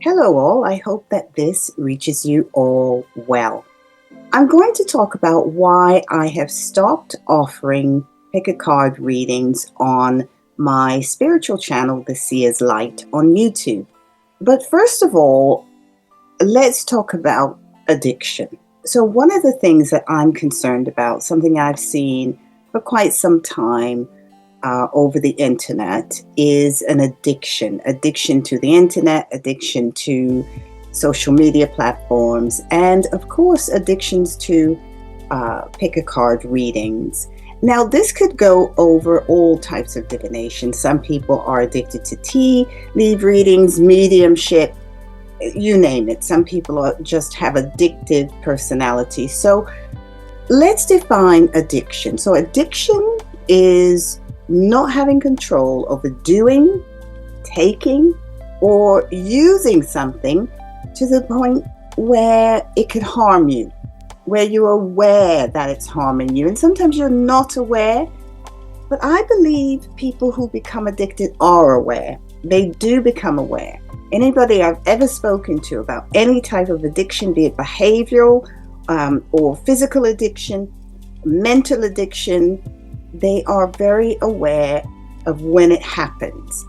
Hello, all. I hope that this reaches you all well. I'm going to talk about why I have stopped offering pick a card readings on my spiritual channel, The Seer's Light, on YouTube. But first of all, let's talk about addiction. So, one of the things that I'm concerned about, something I've seen for quite some time over the internet, is an addiction to the internet, addiction to social media platforms, and of course, addictions to pick a card readings. Now, this could go over all types of divination. Some people are addicted to tea leaf readings, mediumship, you name it. Some people just have addictive personality. So let's define addiction. So addiction is not having control over doing, taking, or using something to the point where it could harm you, where you're aware that it's harming you. And sometimes you're not aware, but I believe people who become addicted are aware. They do become aware. Anybody I've ever spoken to about any type of addiction, be it behavioral or physical addiction, mental addiction, they are very aware of when it happens.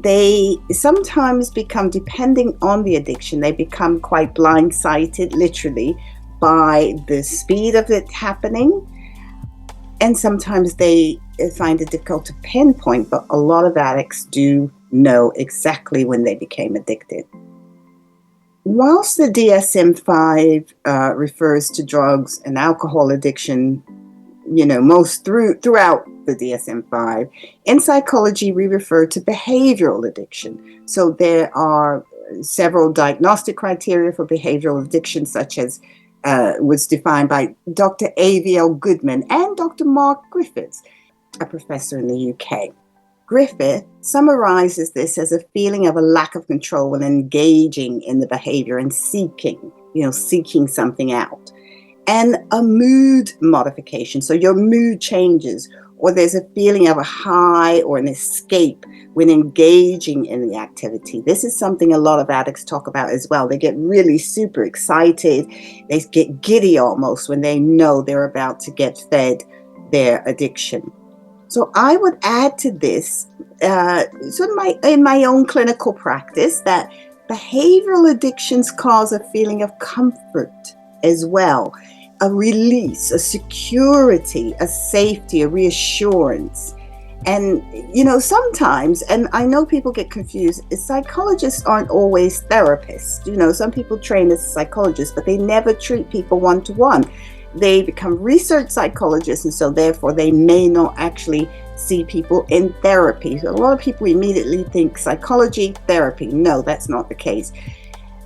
They sometimes become, depending on the addiction, they become quite blindsided, literally, by the speed of it happening. And sometimes they find it difficult to pinpoint, but a lot of addicts do know exactly when they became addicted. Whilst the DSM-5 refers to drugs and alcohol addiction, most throughout the DSM-5, in psychology we refer to behavioral addiction. So there are several diagnostic criteria for behavioral addiction, such as was defined by Dr. A.V.L. Goodman and Dr. Mark Griffiths, a professor in the UK. Griffith summarizes this as a feeling of a lack of control when engaging in the behavior and seeking something out. And a mood modification, so your mood changes, or there's a feeling of a high or an escape when engaging in the activity. This is something a lot of addicts talk about as well. They get really super excited. They get giddy almost when they know they're about to get fed their addiction. So I would add to this, in my own clinical practice, that behavioral addictions cause a feeling of comfort as well, a release, a security, a safety, a reassurance. And, sometimes, and I know people get confused, psychologists aren't always therapists. Some people train as psychologists, but they never treat people one-to-one. They become research psychologists, and so therefore they may not actually see people in therapy. So a lot of people immediately think psychology, therapy. No, that's not the case.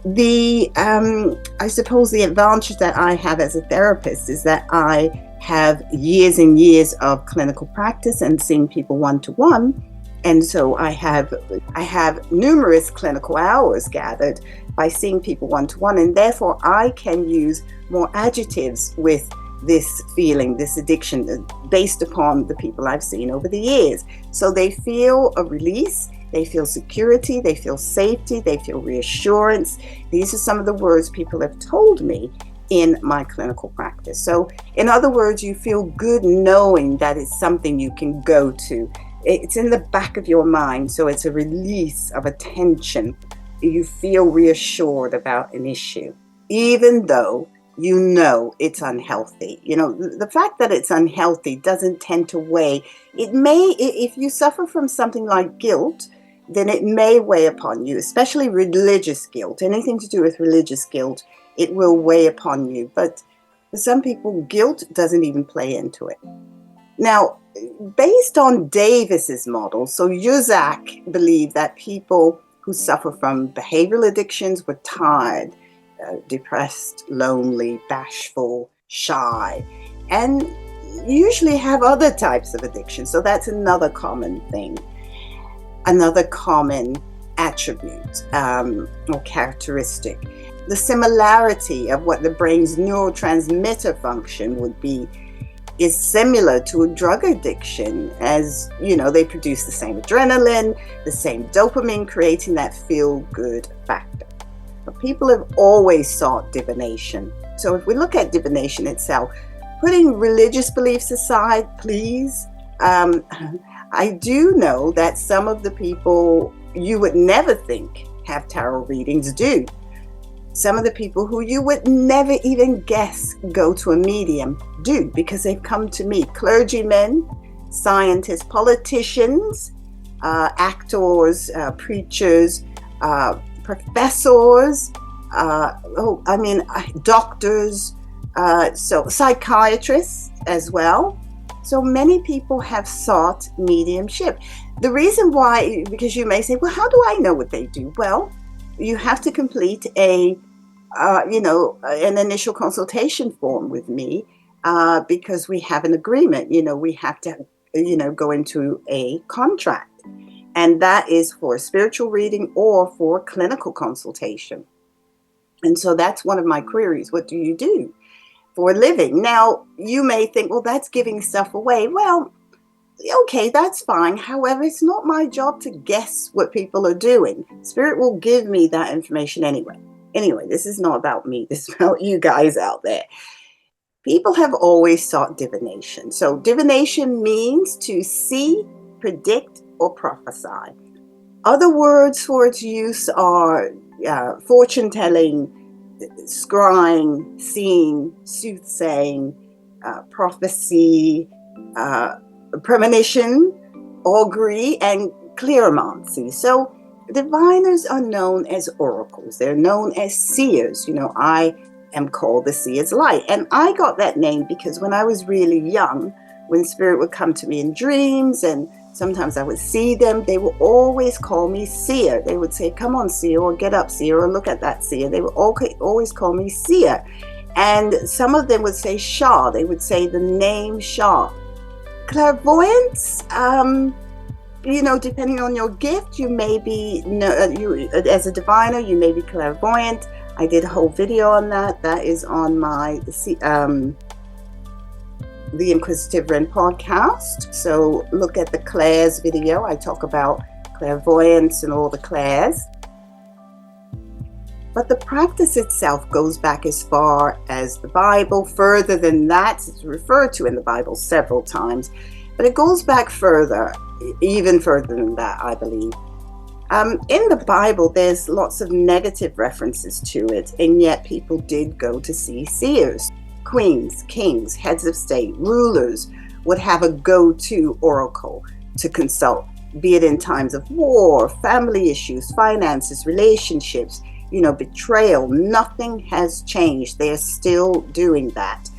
I suppose the advantage that I have as a therapist is that I have years and years of clinical practice and seeing people one-to-one. And so I have numerous clinical hours gathered by seeing people one-to-one, and therefore I can use more adjectives with this feeling, this addiction, based upon the people I've seen over the years. So they feel a release, they feel security, they feel safety, they feel reassurance. These are some of the words people have told me in my clinical practice. So in other words, you feel good knowing that it's something you can go to. It's in the back of your mind, so it's a release of a tension. You feel reassured about an issue, even though it's unhealthy. The fact that it's unhealthy doesn't tend to weigh. It may, if you suffer from something like guilt, then it may weigh upon you, especially religious guilt. Anything to do with religious guilt, it will weigh upon you. But for some people, guilt doesn't even play into it. Now, based on Davis's model, so Yusak believed that people who suffer from behavioral addictions were tired, depressed, lonely, bashful, shy, and usually have other types of addiction. So that's another common thing, another common attribute or characteristic. The similarity of what the brain's neurotransmitter function would be is similar to a drug addiction, as they produce the same adrenaline, the same dopamine, creating that feel-good factor. people have always sought divination. So if we look at divination itself, putting religious beliefs aside, please, I do know that some of the people you would never think have tarot readings do. Some of the people who you would never even guess go to a medium do, because they've come to me. Clergymen, scientists, politicians, actors, preachers, professors, doctors, so psychiatrists as well. So many people have sought mediumship. The reason why, because you may say, well, how do I know what they do? Well, you have to complete an initial consultation form with me, because we have an agreement. We have to, go into a contract. And that is for spiritual reading or for clinical consultation. And so that's one of my queries. What do you do for a living? Now, you may think, well, that's giving stuff away. Well, okay, that's fine. However, it's not my job to guess what people are doing. Spirit will give me that information anyway. Anyway, this is not about me. This is about you guys out there. People have always sought divination. So divination means to see, predict, or prophesy. Other words for its use are fortune telling, scrying, seeing, soothsaying, prophecy, premonition, augury, and cleromancy. So diviners are known as oracles. They're known as seers. I am called the seer's light. And I got that name because when I was really young, when spirit would come to me in dreams, and sometimes I would see them, they would always call me seer. They would say, come on, seer, or get up, seer, or look at that, seer. They would always call me seer. And some of them would say Shah. They would say the name Shah. Clairvoyance, depending on your gift, you may be, as a diviner, you may be clairvoyant. I did a whole video on that. That is on my The Inquisitive Wren podcast. So look at the clairs video. I talk about clairvoyance and all the clairs. But the practice itself goes back as far as the Bible. Further than that, it's referred to in the Bible several times. But it goes back further, even further than that, I believe. In the Bible, there's lots of negative references to it, and yet people did go to see seers. Queens, kings, heads of state, rulers would have a go-to oracle to consult, be it in times of war, family issues, finances, relationships, betrayal. Nothing has changed. They're still doing that.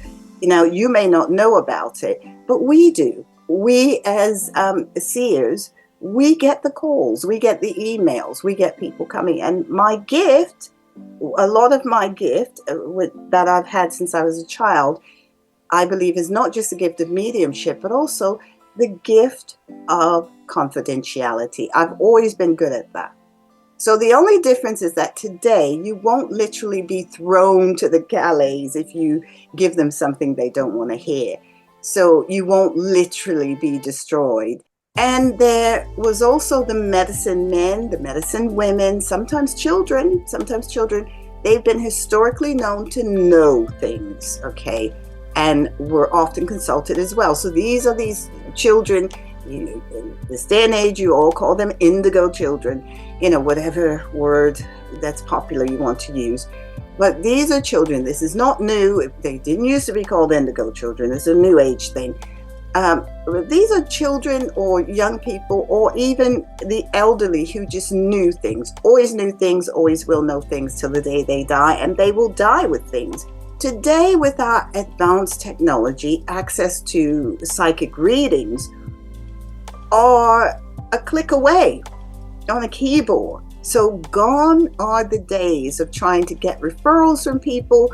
You may not know about it, but we do. We as seers, we get the calls, we get the emails, we get people coming. And my gift, a lot of my gift that I've had since I was a child, I believe is not just the gift of mediumship, but also the gift of confidentiality. I've always been good at that. So the only difference is that today you won't literally be thrown to the galleys if you give them something they don't want to hear. So you won't literally be destroyed. And there was also the medicine men, the medicine women, sometimes children. They've been historically known to know things, okay? And were often consulted as well. So these are these children, in this day and age, you all call them indigo children, whatever word that's popular you want to use. But these are children. This is not new. They didn't used to be called indigo children. It's a new age thing. These are children or young people or even the elderly who just knew things, always will know things till the day they die, and they will die with things. Today, with our advanced technology, access to psychic readings are a click away on a keyboard. So gone are the days of trying to get referrals from people.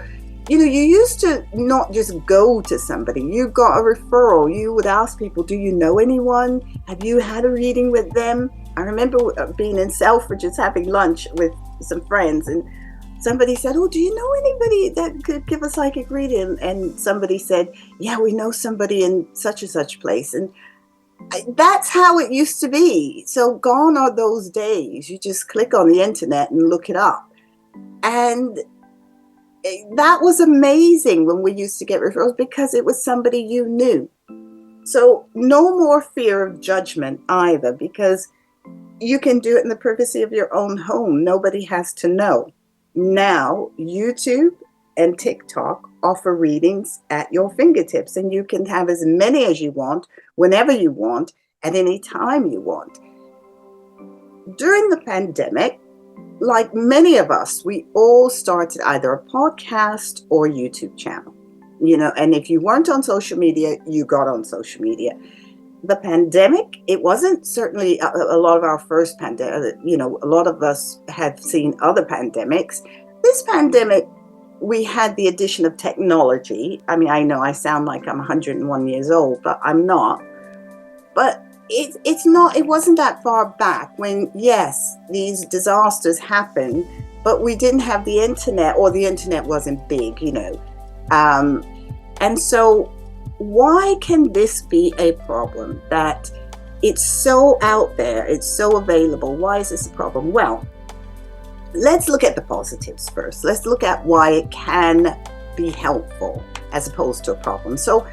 You used to not just go to somebody. You got a referral. You would ask people, do you know anyone? Have you had a reading with them? I remember being in Selfridges having lunch with some friends, and somebody said, oh, do you know anybody that could give a psychic reading? And somebody said, yeah, we know somebody in such and such place. And that's how it used to be. So gone are those days. You just click on the internet and look it up. And that was amazing when we used to get referrals because it was somebody you knew. So no more fear of judgment either, because you can do it in the privacy of your own home. Nobody has to know. Now, YouTube and TikTok offer readings at your fingertips, and you can have as many as you want, whenever you want, at any time you want. During the pandemic, like many of us, we all started either a podcast or YouTube channel. And if you weren't on social media, you got on social media. The pandemic, it wasn't certainly a lot of our first pandemic. A lot of us have seen other pandemics. This pandemic, we had the addition of technology. I mean, I know I sound like I'm 101 years old, but I'm not. But it wasn't that far back when, yes, these disasters happened, but we didn't have the internet, or the internet wasn't big. And so why can this be a problem, that it's so out there, it's so available? Why is this a problem? Well, let's look at the positives first. Let's look at why it can be helpful as opposed to a problem. So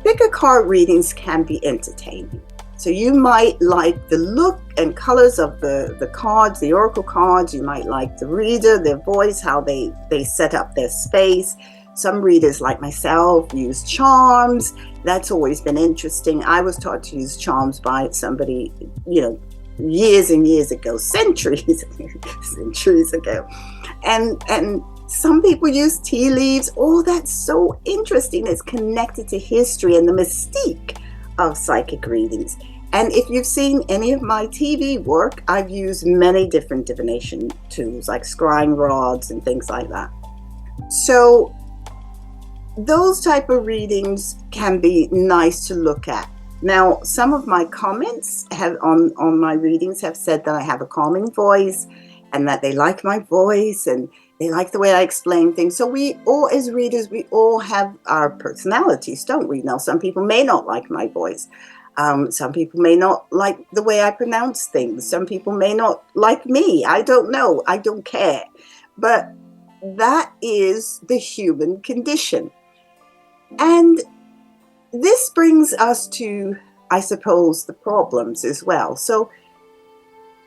pick a card readings can be entertaining. So you might like the look and colors of the cards, the oracle cards. You might like the reader, their voice, how they set up their space. Some readers, like myself, use charms. That's always been interesting. I was taught to use charms by somebody, years and years ago, centuries ago. And some people use tea leaves. Oh, that's so interesting. It's connected to history and the mystique of psychic readings. And if you've seen any of my TV work, I've used many different divination tools like scrying rods and things like that. So those type of readings can be nice to look at. Now, some of my comments on my readings have said that I have a calming voice, and that they like my voice, and they like the way I explain things. So we all, as readers, we all have our personalities, don't we? Now, some people may not like my voice. Some people may not like the way I pronounce things. Some people may not like me. I don't know. I don't care. But that is the human condition. And this brings us to, I suppose, the problems as well. So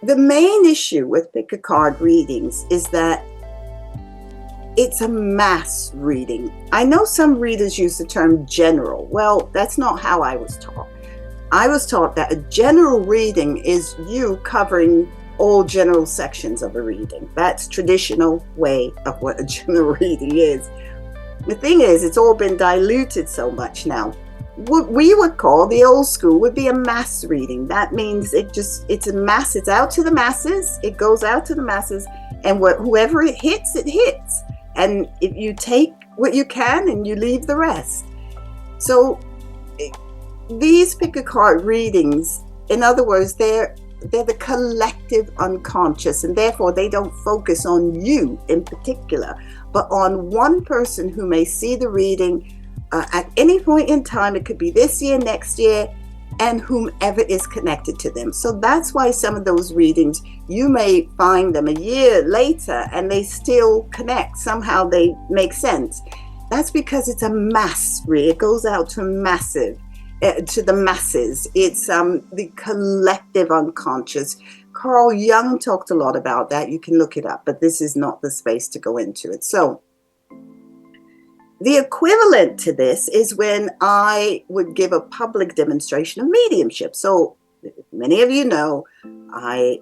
the main issue with pick a card readings is that it's a mass reading. I know some readers use the term general. Well, that's not how I was taught. I was taught that a general reading is you covering all general sections of a reading. That's traditional way of what a general reading is. The thing is, it's all been diluted so much now. What we would call the old school would be a mass reading. That means it's a mass, it's out to the masses, it goes out to the masses, and whoever it hits, it hits. And if you take what you can and you leave the rest. So these pick a card readings, in other words, they're the collective unconscious, and therefore they don't focus on you in particular, but on one person who may see the reading at any point in time. It could be this year, next year, and whomever is connected to them. So that's why some of those readings, you may find them a year later and they still connect. Somehow they make sense. That's because it's a mass read. It goes out to the masses. It's the collective unconscious. Carl Jung talked a lot about that. You can look it up, but this is not the space to go into it. So the equivalent to this is when I would give a public demonstration of mediumship. So many of you know, I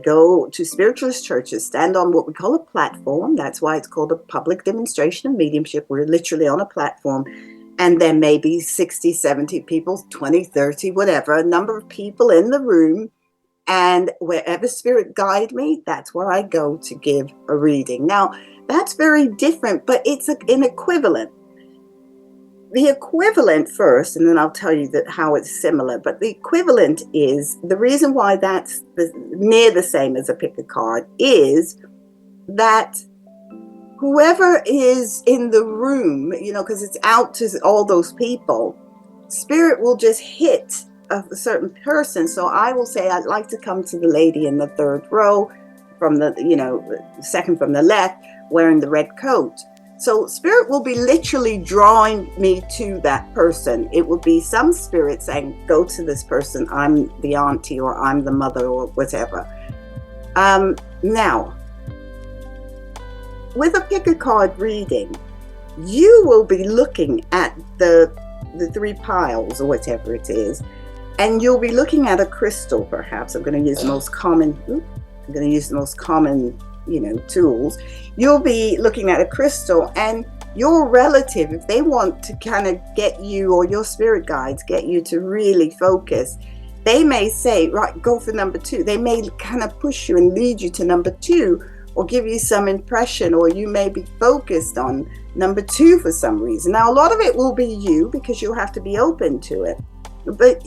go to spiritualist churches, stand on what we call a platform. That's why it's called a public demonstration of mediumship. We're literally on a platform. And there may be 60, 70 people, 20, 30, whatever, a number of people in the room. And wherever spirit guide me, that's where I go to give a reading. Now, that's very different, but it's an equivalent. The equivalent first, and then I'll tell you how it's similar. But the equivalent is, the reason why that's near the same as a pick a card is that whoever is in the room, because it's out to all those people, spirit will just hit a certain person. So I will say, I'd like to come to the lady in the third row, from the, second from the left, wearing the red coat. So spirit will be literally drawing me to that person. It will be some spirit saying, go to this person. I'm the auntie, or I'm the mother, or whatever. Now, with a pick a card reading, you will be looking at the 3 piles or whatever it is, and you'll be looking at a crystal, perhaps. I'm going to use the most common tools. You'll be looking at a crystal, and your relative, if they want to kind of get you, or your spirit guides get you to really focus, they may say, right, go for number 2. They may kind of push you and lead you to number 2, or give you some impression, or you may be focused on number 2 for some reason. Now, a lot of it will be you, because you'll have to be open to it.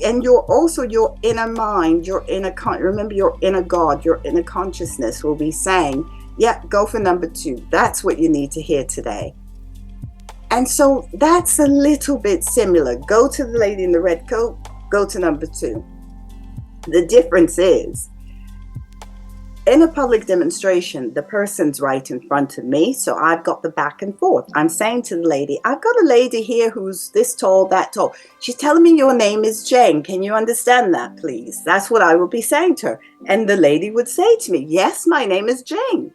And your inner mind, remember your inner God, your inner consciousness will be saying, yeah, go for number 2. That's what you need to hear today. And so that's a little bit similar. Go to the lady in the red coat, go to number 2. The difference is, in a public demonstration, the person's right in front of me, so I've got the back and forth. I'm saying to the lady, I've got a lady here who's this tall, that tall. She's telling me your name is Jane. Can you understand that, please? That's what I will be saying to her. And the lady would say to me, yes, my name is Jane.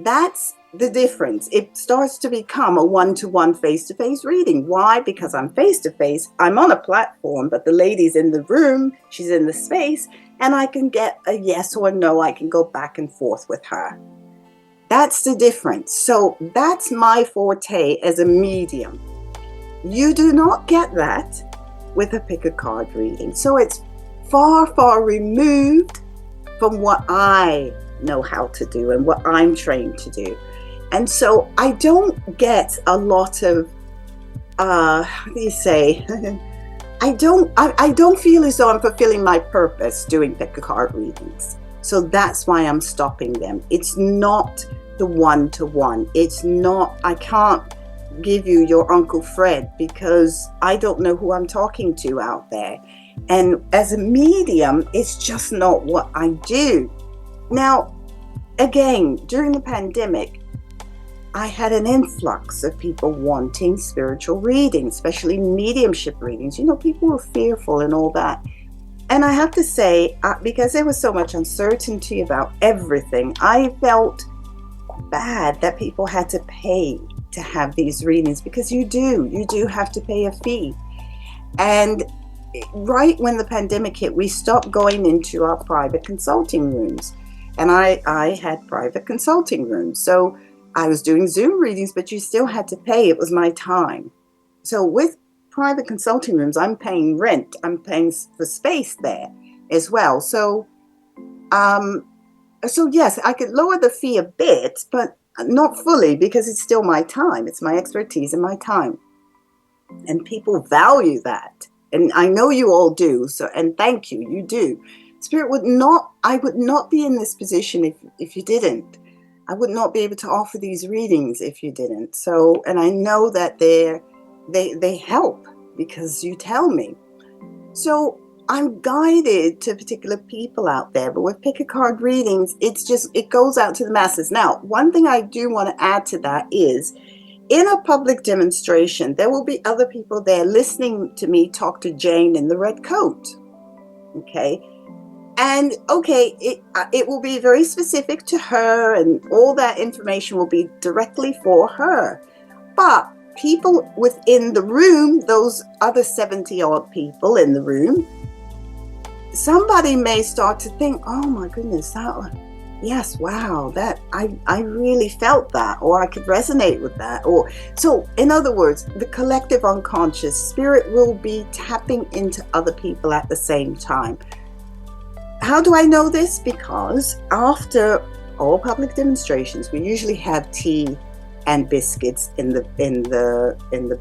That's the difference. It starts to become a one-to-one face-to-face reading. Why? Because I'm face-to-face. I'm on a platform, but the lady's in the room. She's in the space. And I can get a yes or a no. I can go back and forth with her. That's the difference. So that's my forte as a medium. You do not get that with a pick a card reading. So it's far, far removed from what I know how to do and what I'm trained to do. And so I don't get a lot of, how do you say, I don't feel as though I'm fulfilling my purpose doing pick a card readings. So that's why I'm stopping them. It's not the one-to-one. It's not, I can't give you your Uncle Fred, because I don't know who I'm talking to out there. And as a medium, it's just not what I do. Now, again, during the pandemic, I had an influx of people wanting spiritual readings, especially mediumship readings. People were fearful and all that. And I have to say, because there was so much uncertainty about everything, I felt bad that people had to pay to have these readings, because you do have to pay a fee. And right when the pandemic hit, we stopped going into our private consulting rooms. And I had private consulting rooms. So I was doing Zoom readings, but you still had to pay. It was my time. So with private consulting rooms, I'm paying rent. I'm paying for space there as well. So yes, I could lower the fee a bit, but not fully, because it's still my time. It's my expertise and my time. And people value that. And I know you all do. So, and thank you. You do. Spirit I would not be in this position if you didn't. I would not be able to offer these readings if you didn't. So, and I know that they help because you tell me. So I'm guided to particular people out there, but with pick a card readings, it goes out to the masses. Now, one thing I do want to add to that is, in a public demonstration, there will be other people there listening to me talk to Jane in the red coat. Okay. And it will be very specific to her, and all that information will be directly for her. But people within the room, those other 70 odd people in the room, somebody may start to think, oh my goodness, yes, wow, that I really felt that, or I could resonate with that. Or so in other words, the collective unconscious spirit will be tapping into other people at the same time. How do I know this? Because after all public demonstrations, we usually have tea and biscuits in the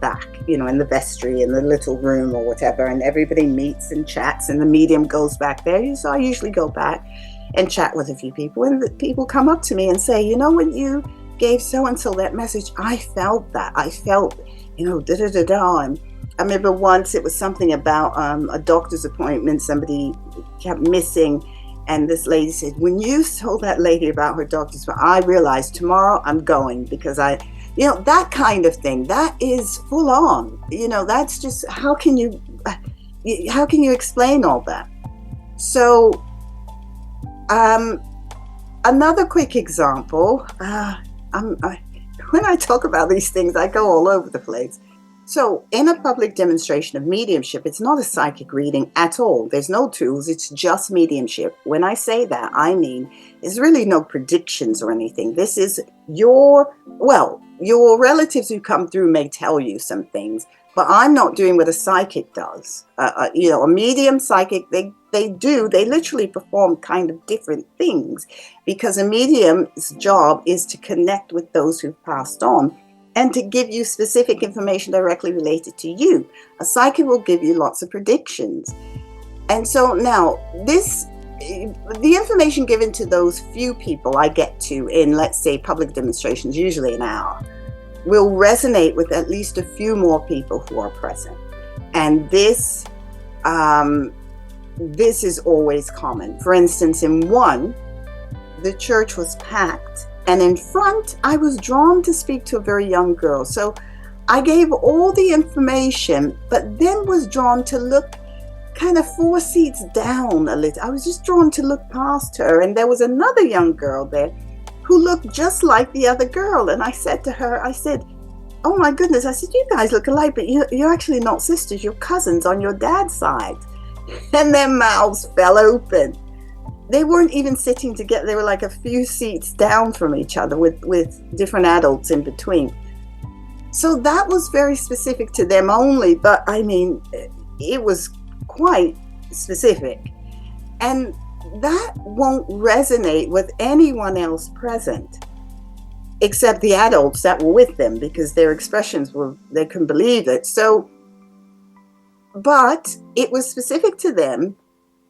back, in the vestry, in the little room or whatever, and everybody meets and chats, and the medium goes back there. So I usually go back and chat with a few people, and the people come up to me and say, when you gave so-and-so that message, I felt that. I felt, da-da-da-da. And I remember once it was something about a doctor's appointment. Somebody kept missing, And this lady said, when you told that lady about her doctor's, I realized tomorrow I'm going because that kind of thing, that is full on. That's just, how can you explain all that? So, another quick example, when I talk about these things, I go all over the place. So in a public demonstration of mediumship, it's not a psychic reading at all. There's no tools. It's just mediumship. When I say that, I mean, there's really no predictions or anything. This is your relatives who come through may tell you some things, but I'm not doing what a psychic does. A medium psychic, they literally perform kind of different things, because a medium's job is to connect with those who've passed on and to give you specific information directly related to you. A psychic will give you lots of predictions. And so now the information given to those few people I get to in, let's say, public demonstrations, usually an hour, will resonate with at least a few more people who are present. And this is always common. For instance, in one, the church was packed, and in front, I was drawn to speak to a very young girl. So I gave all the information, but then was drawn to look kind of 4 seats down a little. I was just drawn to look past her, and there was another young girl there who looked just like the other girl. And I said to her, oh my goodness, I said, you guys look alike, but you're actually not sisters, you're cousins on your dad's side. And their mouths fell open. They weren't even sitting together. They were like a few seats down from each other with different adults in between. So that was very specific to them only, but I mean, it was quite specific. And that won't resonate with anyone else present, except the adults that were with them, because their expressions they couldn't believe it. So, but it was specific to them.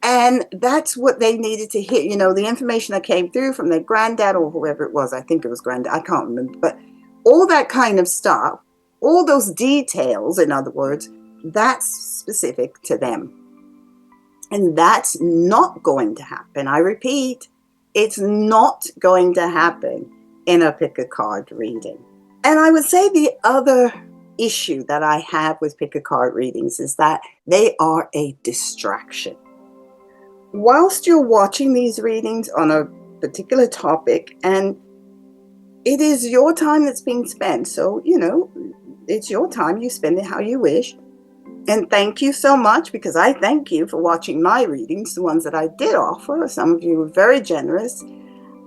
And that's what they needed to hear. The information that came through from their granddad or whoever it was. I think it was granddad. I can't remember. But all that kind of stuff, all those details, in other words, that's specific to them. And that's not going to happen. I repeat, it's not going to happen in a pick a card reading. And I would say the other issue that I have with pick a card readings is that they are a distraction. Whilst you're watching these readings on a particular topic, and it is your time that's being spent, so, it's your time, you spend it how you wish. And thank you so much, because I thank you for watching my readings, the ones that I did offer. Some of you were very generous.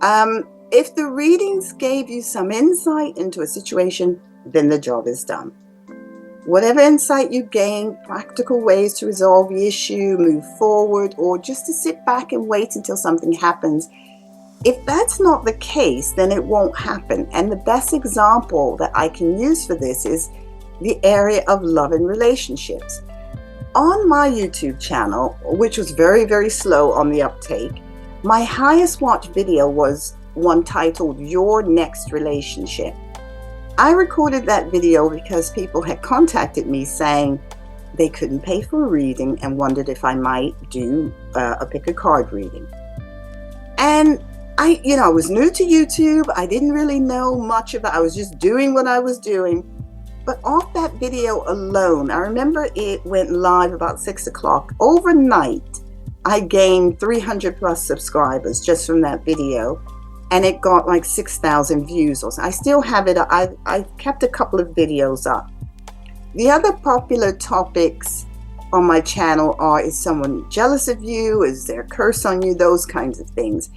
If the readings gave you some insight into a situation, then the job is done. Whatever insight you gain, practical ways to resolve the issue, move forward, or just to sit back and wait until something happens, if that's not the case, then it won't happen. And the best example that I can use for this is the area of love and relationships. On my YouTube channel, which was very, very slow on the uptake, my highest watched video was one titled Your Next Relationship. I recorded that video because people had contacted me saying they couldn't pay for a reading and wondered if I might do a pick a card reading. And I was new to YouTube. I didn't really know much about it. I was just doing what I was doing. But off that video alone, I remember it went live about 6 o'clock. Overnight, I gained 300 plus subscribers just from that video. And it got like 6,000 views or so. I still have it. I kept a couple of videos up. The other popular topics on my channel are, is someone jealous of you? Is there a curse on you? Those kinds of things.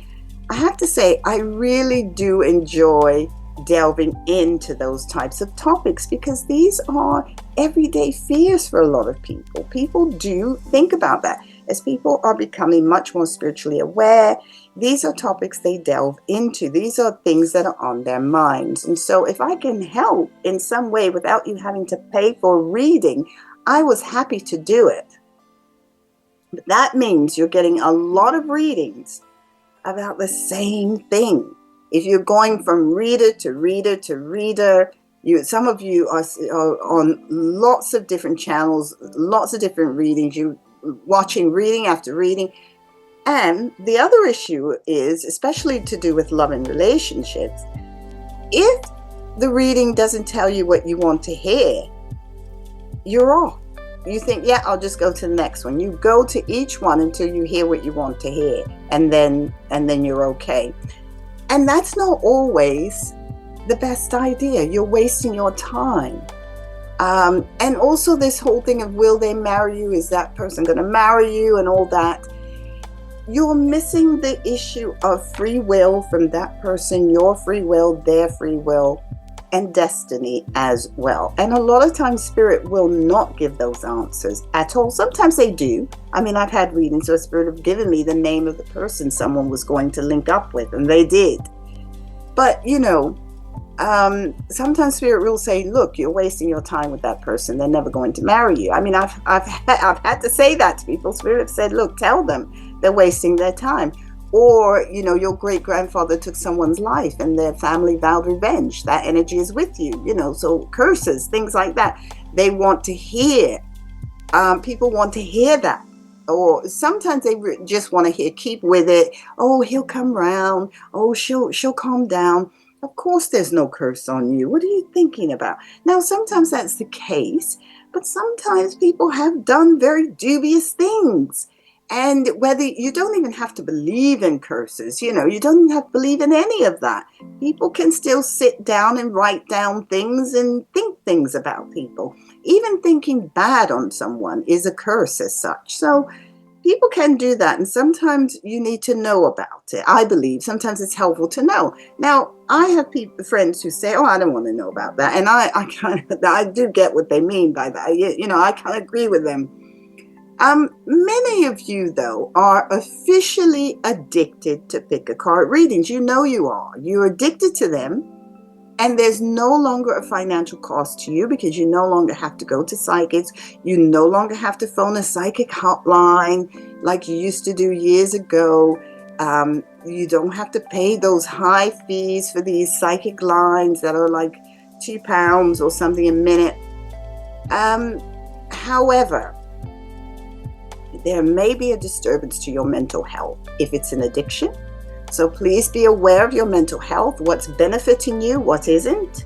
I have to say, I really do enjoy delving into those types of topics, because these are everyday fears for a lot of people. People do think about that. As people are becoming much more spiritually aware, these are topics they delve into. These are things that are on their minds. And so if I can help in some way without you having to pay for a reading, I was happy to do it. But that means you're getting a lot of readings about the same thing. If you're going from reader to reader to reader, some of you are on lots of different channels, lots of different readings. You watching reading after reading. And the other issue is, especially to do with love and relationships, if the reading doesn't tell you what you want to hear, you're off. You think, yeah, I'll just go to the next one. You go to each one until you hear what you want to hear, and then you're okay. And that's not always the best idea. You're wasting your time. And also this whole thing of, will they marry you? Is that person going to marry you? And all that. You're missing the issue of free will from that person, your free will, their free will, and destiny as well. And a lot of times Spirit will not give those answers at all. Sometimes they do. I mean, I've had readings where Spirit have given me the name of the person someone was going to link up with, and they did. But, sometimes Spirit will say, look, you're wasting your time with that person. They're never going to marry you. I mean, I've had to say that to people. Spirit have said, look, tell them they're wasting their time. Or, your great-grandfather took someone's life and their family vowed revenge. That energy is with you, so curses, things like that. They want to hear. People want to hear that. Or sometimes they just want to hear, keep with it. Oh, he'll come round. Oh, she'll calm down. Of course there's no curse on you. What are you thinking about? Now, sometimes that's the case, but sometimes people have done very dubious things. And whether you don't even have to believe in curses, you don't even have to believe in any of that. People can still sit down and write down things and think things about people. Even thinking bad on someone is a curse as such. So people can do that, and sometimes you need to know about it. I believe sometimes it's helpful to know. Now, I have friends who say, "Oh, I don't want to know about that," and I do get what they mean by that. I kind of agree with them. Many of you, though, are officially addicted to pick-a-card readings. You know you are. You're addicted to them. And there's no longer a financial cost to you because you no longer have to go to psychics. You no longer have to phone a psychic hotline like you used to do years ago. You don't have to pay those high fees for these psychic lines that are like £2 or something a minute. However, there may be a disturbance to your mental health if it's an addiction. So please be aware of your mental health, what's benefiting you, what isn't,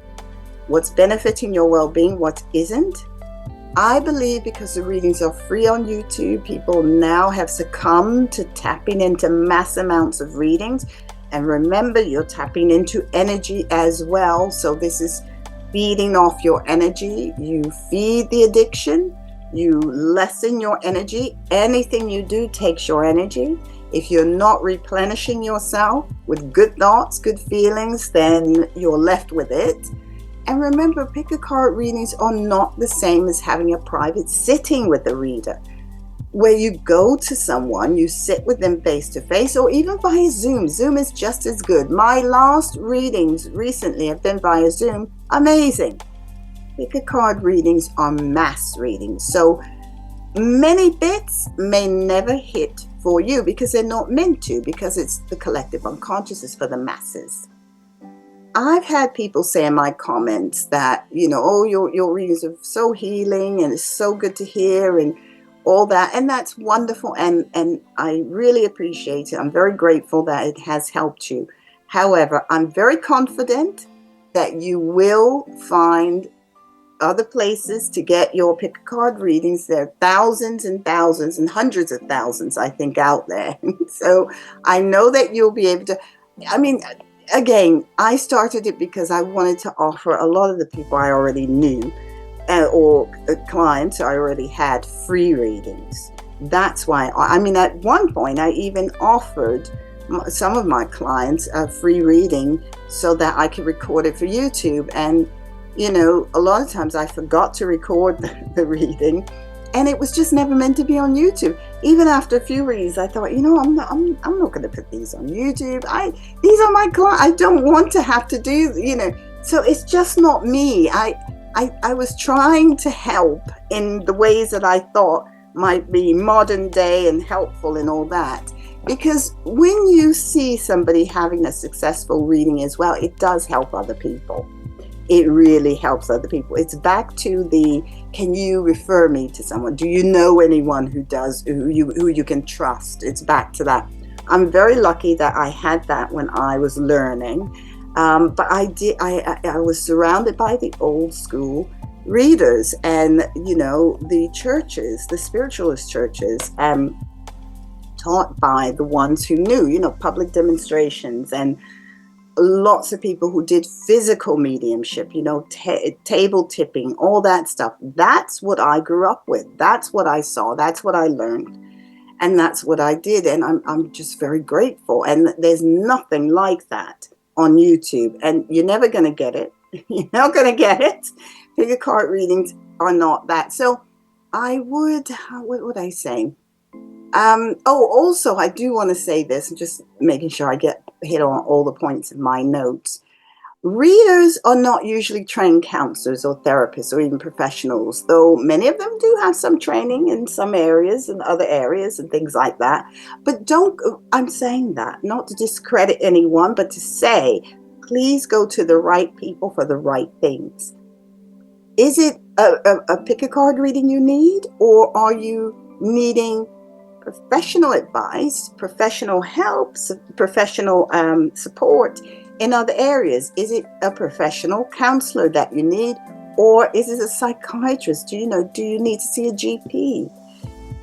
what's benefiting your well-being, what isn't. I believe because the readings are free on YouTube, people now have succumbed to tapping into mass amounts of readings. And remember, you're tapping into energy as well. So this is feeding off your energy. You feed the addiction, you lessen your energy. Anything you do takes your energy. If you're not replenishing yourself with good thoughts, good feelings, then you're left with it. And remember, pick-a-card readings are not the same as having a private sitting with a reader, where you go to someone, you sit with them face-to-face, or even via Zoom. Zoom is just as good. My last readings recently have been via Zoom. Amazing. Pick-a-card readings are mass readings. So many bits may never hit for you because they're not meant to, because it's the collective unconscious, is for the masses. I've had people say in my comments that, oh, your readings are so healing and it's so good to hear and all that. And that's wonderful. And I really appreciate it. I'm very grateful that it has helped you. However, I'm very confident that you will find other places to get your pick-a-card readings. There are thousands and thousands and hundreds of thousands, I think, out there. So I know that you'll be able to, again, I started it because I wanted to offer a lot of the people I already knew or clients I already had free readings. That's why, at one point I even offered some of my clients a free reading so that I could record it for YouTube. And a lot of times I forgot to record the reading, and it was just never meant to be on YouTube. Even after a few readings, I thought, I'm not going to put these on YouTube. These are my clients. I don't want to have to do, So it's just not me. I was trying to help in the ways that I thought might be modern day and helpful and all that. Because when you see somebody having a successful reading as well, it does help other people. it really helps other people. It's back to the, can you refer me to someone? Do you know anyone who does, who you can trust? It's back to that. I'm very lucky that I had that when I was learning. But I was surrounded by the old school readers, and the churches, the spiritualist churches, taught by the ones who knew, public demonstrations, and lots of people who did physical mediumship, table tipping, all that stuff. That's what I grew up with. That's what I saw. That's what I learned. And that's what I did. And I'm just very grateful. And there's nothing like that on YouTube. And you're never going to get it. You're not going to get it. Figure card readings are not that. So what would I say? Also, I do want to say this, and just making sure I hit on all the points in my notes. Readers are not usually trained counselors or therapists or even professionals, though many of them do have some training in some areas and other areas and things like that. But I'm saying that not to discredit anyone, but to say, please go to the right people for the right things. Is it a pick a card reading you need, or are you needing professional advice, professional help, professional support in other areas? Is it a professional counselor that you need, or is it a psychiatrist? Do you need to see a GP?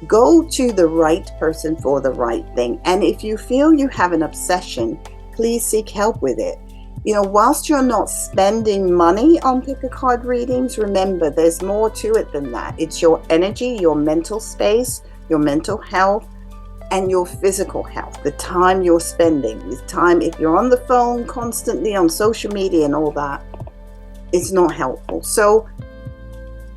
Go to the right person for the right thing. And if you feel you have an obsession, please seek help with it. Whilst you're not spending money on pick-a-card readings, remember there's more to it than that. It's your energy, your mental space, your mental health, and your physical health. The time you're spending, the time, if you're on the phone constantly, on social media and all that, it's not helpful. So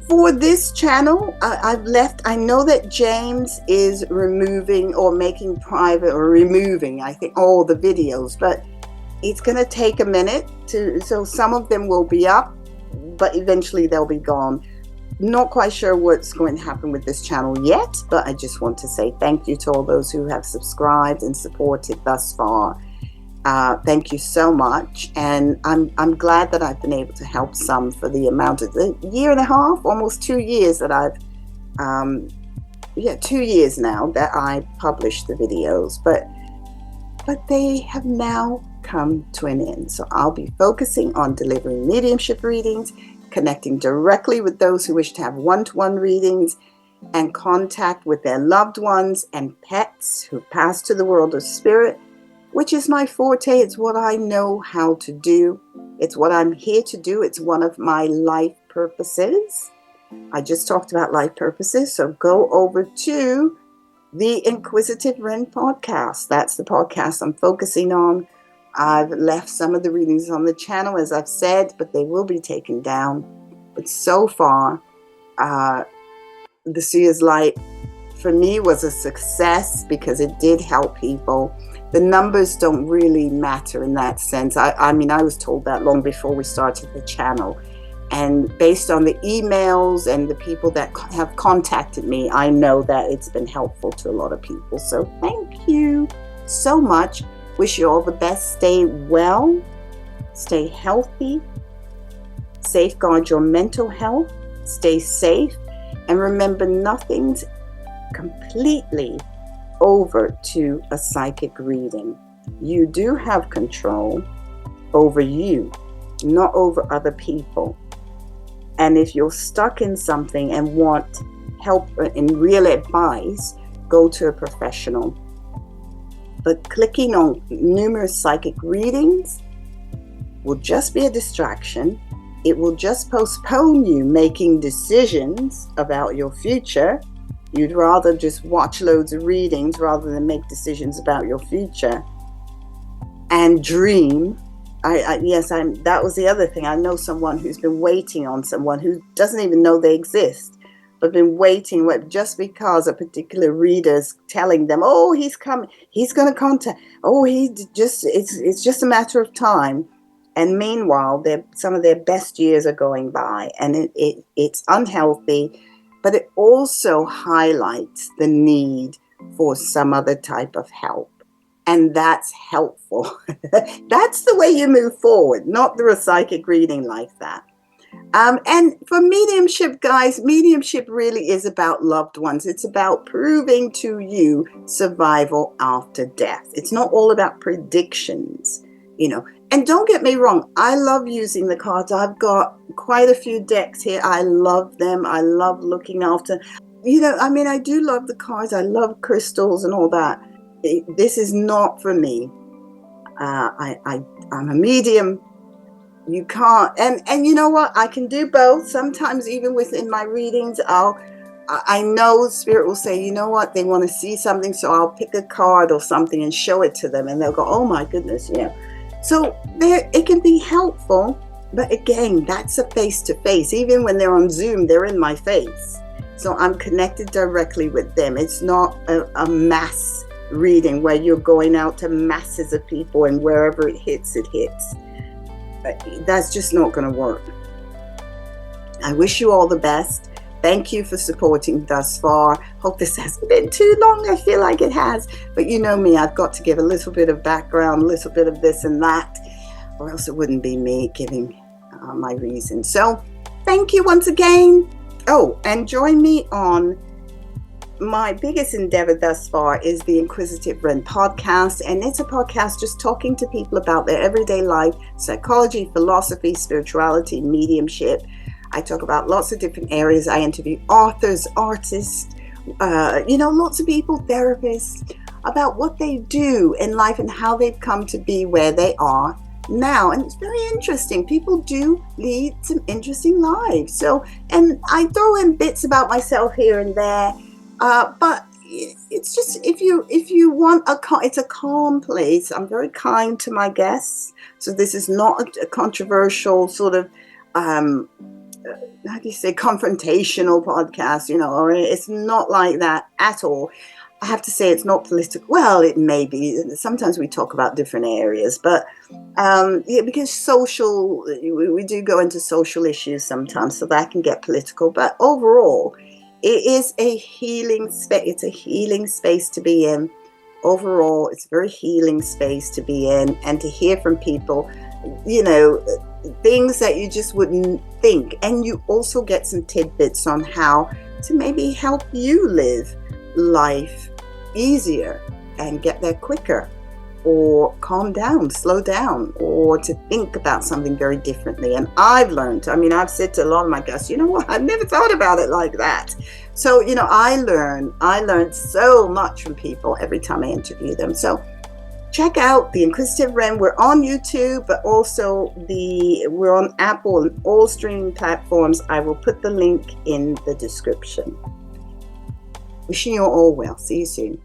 for this channel, I know that James is removing or making private or removing, I think, all the videos, but it's going to take a minute so some of them will be up, but eventually they'll be gone. Not quite sure what's going to happen with this channel yet, but I just want to say thank you to all those who have subscribed and supported thus far. Thank you so much, and I'm glad that I've been able to help some for the amount of a year and a half, almost 2 years that I've 2 years now that I published the videos, but they have now come to an end. So I'll be focusing on delivering mediumship readings, connecting directly with those who wish to have one-to-one readings, and contact with their loved ones and pets who pass to the world of spirit, which is my forte. It's what I know how to do. It's what I'm here to do. It's one of my life purposes. I just talked about life purposes, so go over to the Inquisitive Wren podcast. That's the podcast I'm focusing on. I've left some of the readings on the channel, as I've said, but they will be taken down. But so far, the Seer's Light for me was a success because it did help people. The numbers don't really matter in that sense. I mean, I was told that long before we started the channel. And based on the emails and the people that have contacted me, I know that it's been helpful to a lot of people. So thank you so much. Wish you all the best. Stay well, stay healthy, safeguard your mental health, stay safe, and remember nothing's completely over to a psychic reading. You do have control over you, not over other people. And if you're stuck in something and want help and real advice, go to a professional. But clicking on numerous psychic readings will just be a distraction. It will just postpone you making decisions about your future. You'd rather just watch loads of readings rather than make decisions about your future and dream. That was the other thing. I know someone who's been waiting on someone who doesn't even know they exist, but been waiting just because a particular reader's telling them, oh, he's coming, he's going to contact, oh, it's just a matter of time. And meanwhile, some of their best years are going by, and it's unhealthy, but it also highlights the need for some other type of help. And that's helpful. That's the way you move forward, not through a psychic reading like that. And for mediumship, guys, mediumship really is about loved ones. It's about proving to you survival after death. It's not all about predictions, you know. And don't get me wrong, I love using the cards. I've got quite a few decks here. I love them. I love looking after. You know, I mean, I do love the cards. I love crystals and all that. This is not for me. I'm a medium. You can't, and you know what? I can do both. Sometimes even within my readings, I know Spirit will say, you know what? They want to see something, so I'll pick a card or something and show it to them, and they'll go, oh my goodness, yeah. So there, it can be helpful, but again, that's a face-to-face. Even when they're on Zoom, they're in my face. So I'm connected directly with them. It's not a mass reading where you're going out to masses of people and wherever it hits, it hits. That's just not going to work. I wish you all the best. Thank you for supporting thus far. Hope this hasn't been too long. I feel like it has. But you know me, I've got to give a little bit of background, a little bit of this and that, or else it wouldn't be me giving my reason. So thank you once again. Oh, and join me on my biggest endeavor thus far is the Inquisitive Wren podcast, and it's a podcast just talking to people about their everyday life, psychology, philosophy, spirituality, mediumship. I talk about lots of different areas. I interview authors, artists, lots of people, therapists, about what they do in life and how they've come to be where they are now. And it's very interesting. People do lead some interesting lives. So, and I throw in bits about myself here and there. But it's just, if you want it's a calm place. I'm very kind to my guests, so this is not a controversial sort of how do you say, confrontational podcast, or it's not like that at all. I have to say it's not political. Well, it may be. Sometimes we talk about different areas, but because social, we do go into social issues sometimes, so that can get political. But overall, it is a healing space. It's a healing space to be in. Overall, it's a very healing space to be in, and to hear from people, things that you just wouldn't think. And you also get some tidbits on how to maybe help you live life easier and get there quicker, or calm down, slow down, or to think about something very differently. And I've learned, I've said to a lot of my guests, you know what, I've never thought about it like that. So, I learned so much from people every time I interview them. So check out the Inquisitive Wren. We're on YouTube, but also we're on Apple and all streaming platforms. I will put the link in the description. Wishing you all well. See you soon.